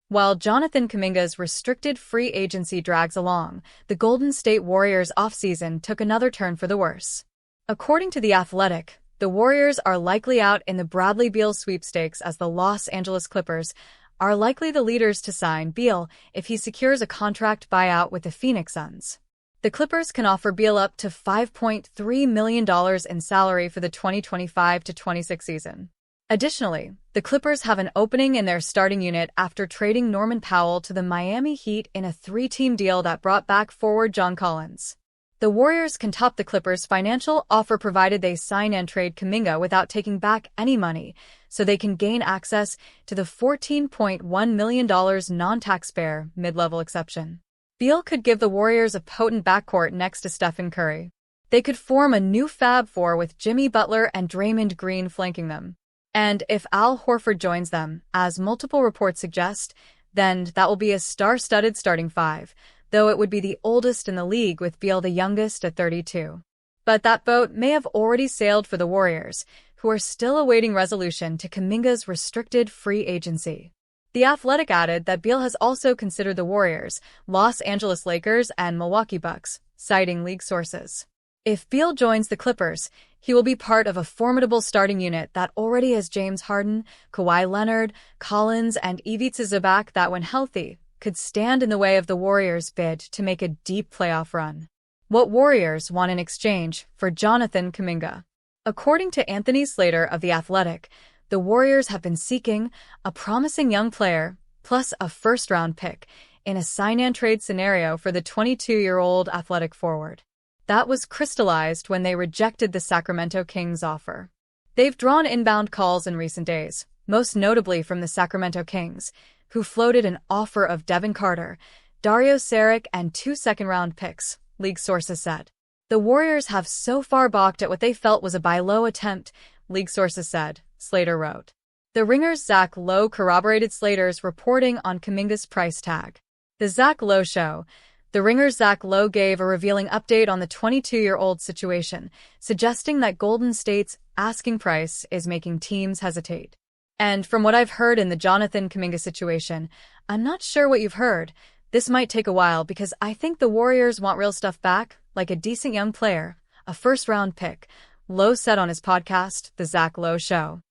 While Jonathan Kuminga's restricted free agency drags along, the Golden State Warriors' offseason took another turn for the worse. According to The Athletic, the Warriors are likely out in the Bradley Beal sweepstakes as the Los Angeles Clippers are likely the leaders to sign Beal if he secures a contract buyout with the Phoenix Suns. The Clippers can offer Beal up to $5.3 million in salary for the 2025-26 season. Additionally, the Clippers have an opening in their starting unit after trading Norman Powell to the Miami Heat in a three-team deal that brought back forward John Collins. The Warriors can top the Clippers' financial offer provided they sign and trade Kuminga without taking back any money, so they can gain access to the $14.1 million non-taxpayer mid-level exception. Beal could give the Warriors a potent backcourt next to Stephen Curry. They could form a new Fab Four with Jimmy Butler and Draymond Green flanking them. And if Al Horford joins them, as multiple reports suggest, then that will be a star-studded starting five, though it would be the oldest in the league with Beal the youngest at 32. But that boat may have already sailed for the Warriors, who are still awaiting resolution to Kuminga's restricted free agency. The Athletic added that Beal has also considered the Warriors, Los Angeles Lakers, and Milwaukee Bucks, citing league sources. If Beal joins the Clippers, he will be part of a formidable starting unit that already has James Harden, Kawhi Leonard, Collins, and Ivica Zubac that, when healthy, could stand in the way of the Warriors' bid to make a deep playoff run. What Warriors want in exchange for Jonathan Kuminga? According to Anthony Slater of The Athletic, the Warriors have been seeking a promising young player, plus a first-round pick, in a sign-and-trade scenario for the 22-year-old athletic forward. That was crystallized when they rejected the Sacramento Kings offer. They've drawn inbound calls in recent days, most notably from the Sacramento Kings, who floated an offer of Devin Carter, Dario Saric, and 2 second-round picks, league sources said. The Warriors have so far balked at what they felt was a buy low attempt, league sources said, Slater wrote. The Ringer's Zach Lowe corroborated Slater's reporting on Kuminga's price tag. The Zach Lowe Show. The Ringer's Zach Lowe gave a revealing update on the 22-year-old situation, suggesting that Golden State's asking price is making teams hesitate. And from what I've heard in the Jonathan Kuminga situation, I'm not sure what you've heard. This might take a while because I think the Warriors want real stuff back, like a decent young player, a first-round pick, Lowe said on his podcast, The Zach Lowe Show.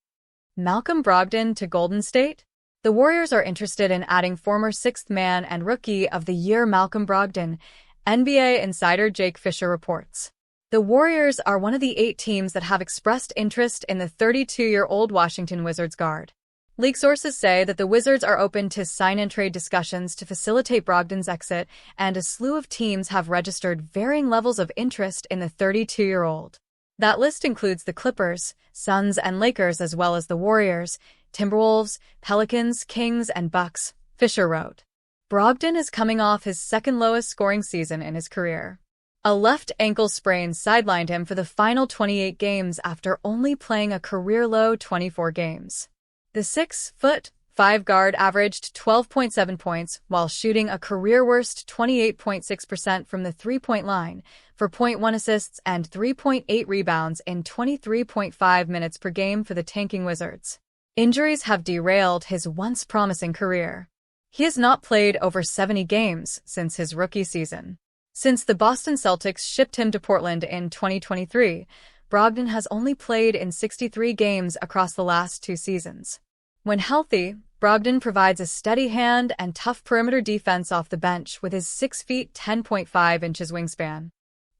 Malcolm Brogdon to Golden State? The Warriors are interested in adding former sixth man and Rookie of the Year Malcolm Brogdon, NBA insider Jake Fisher reports. The Warriors are one of the 8 teams that have expressed interest in the 32-year-old Washington Wizards guard. League sources say that the Wizards are open to sign-and-trade discussions to facilitate Brogdon's exit, and a slew of teams have registered varying levels of interest in the 32-year-old. That list includes the Clippers, Suns, and Lakers, as well as the Warriors, Timberwolves, Pelicans, Kings, and Bucks, Fisher wrote. Brogdon is coming off his second lowest scoring season in his career. A left ankle sprain sidelined him for the final 28 games after only playing a career-low 24 games. The 6'5" guard averaged 12.7 points while shooting a career-worst 28.6% from the three-point line, for 0.1 assists and 3.8 rebounds in 23.5 minutes per game for the tanking Wizards. Injuries have derailed his once promising career. He has not played over 70 games since his rookie season. Since the Boston Celtics shipped him to Portland in 2023, Brogdon has only played in 63 games across the last 2 seasons. When healthy, Brogdon provides a steady hand and tough perimeter defense off the bench with his 6 feet 10.5 inches wingspan.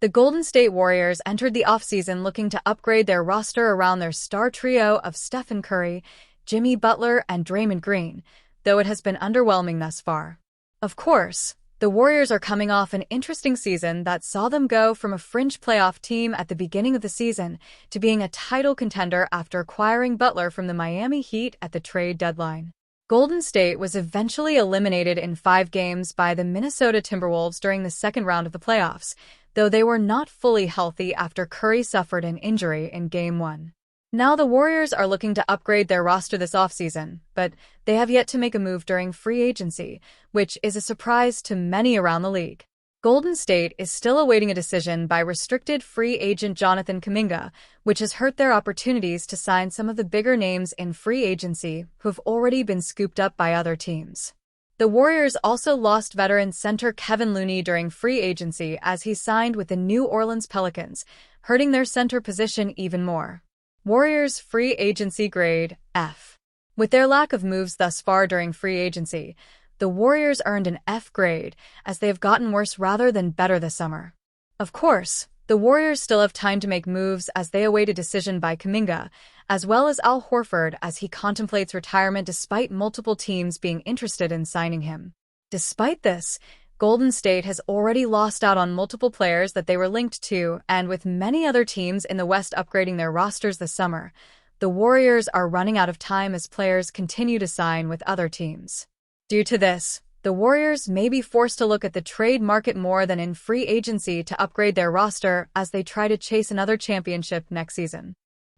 The Golden State Warriors entered the offseason looking to upgrade their roster around their star trio of Stephen Curry, Jimmy Butler, and Draymond Green, though it has been underwhelming thus far. Of course, the Warriors are coming off an interesting season that saw them go from a fringe playoff team at the beginning of the season to being a title contender after acquiring Butler from the Miami Heat at the trade deadline. Golden State was eventually eliminated in 5 games by the Minnesota Timberwolves during the second round of the playoffs, though they were not fully healthy after Curry suffered an injury in Game 1. Now the Warriors are looking to upgrade their roster this offseason, but they have yet to make a move during free agency, which is a surprise to many around the league. Golden State is still awaiting a decision by restricted free agent Jonathan Kuminga, which has hurt their opportunities to sign some of the bigger names in free agency who have already been scooped up by other teams. The Warriors also lost veteran center Kevin Looney during free agency as he signed with the New Orleans Pelicans, hurting their center position even more. Warriors free agency grade F. With their lack of moves thus far during free agency, the Warriors earned an F grade as they have gotten worse rather than better this summer. Of course, the Warriors still have time to make moves as they await a decision by Kuminga, as well as Al Horford as he contemplates retirement despite multiple teams being interested in signing him. Despite this, Golden State has already lost out on multiple players that they were linked to, and with many other teams in the West upgrading their rosters this summer, the Warriors are running out of time as players continue to sign with other teams. Due to this, the Warriors may be forced to look at the trade market more than in free agency to upgrade their roster as they try to chase another championship next season.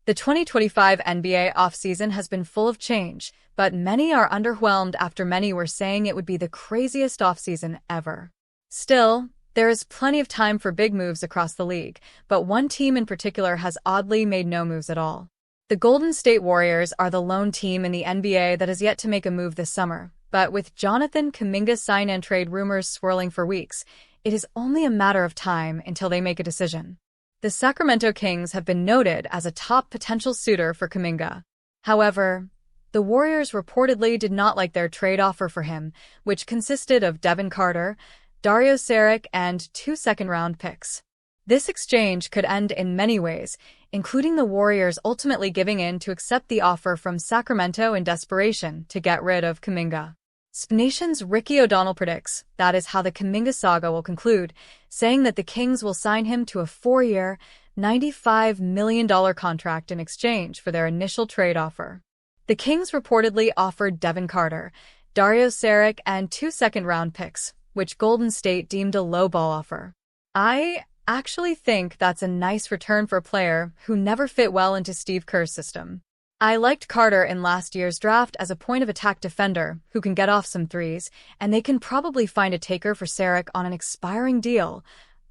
The 2025 NBA offseason has been full of change, but many are underwhelmed after many were saying it would be the craziest offseason ever. Still, there is plenty of time for big moves across the league, but one team in particular has oddly made no moves at all. The Golden State Warriors are the lone team in the NBA that has yet to make a move this summer, but with Jonathan Kuminga's sign-and-trade rumors swirling for weeks, it is only a matter of time until they make a decision. The Sacramento Kings have been noted as a top potential suitor for Kuminga. However, the Warriors reportedly did not like their trade offer for him, which consisted of Devin Carter, Dario Saric, and 2 second-round picks. This exchange could end in many ways, including the Warriors ultimately giving in to accept the offer from Sacramento in desperation to get rid of Kuminga. SB Ricky O'Donnell predicts that is how the Kuminga saga will conclude, saying that the Kings will sign him to a 4-year, $95 million contract in exchange for their initial trade offer. The Kings reportedly offered Devin Carter, Dario Saric, and 2 second-round picks, which Golden State deemed a low-ball offer. I actually think that's a nice return for a player who never fit well into Steve Kerr's system. I liked Carter in last year's draft as a point-of-attack defender who can get off some threes, and they can probably find a taker for Saric on an expiring deal,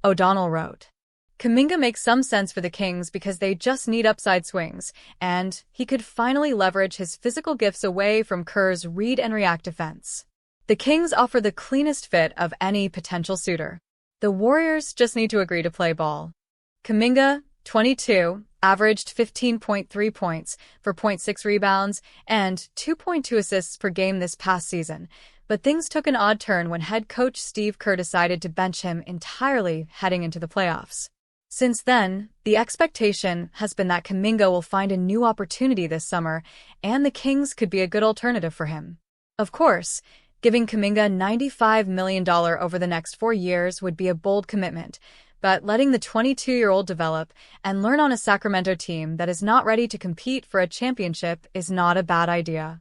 O'Donnell wrote. Kuminga makes some sense for the Kings because they just need upside swings, and he could finally leverage his physical gifts away from Kerr's read-and-react defense. The Kings offer the cleanest fit of any potential suitor. The Warriors just need to agree to play ball. Kuminga, 22, averaged 15.3 points for 0.6 rebounds and 2.2 assists per game this past season, but things took an odd turn when head coach Steve Kerr decided to bench him entirely heading into the playoffs. Since then, the expectation has been that Kuminga will find a new opportunity this summer, and the Kings could be a good alternative for him. Of course, giving Kuminga $95 million over the next 4 years would be a bold commitment, but letting the 22-year-old develop and learn on a Sacramento team that is not ready to compete for a championship is not a bad idea.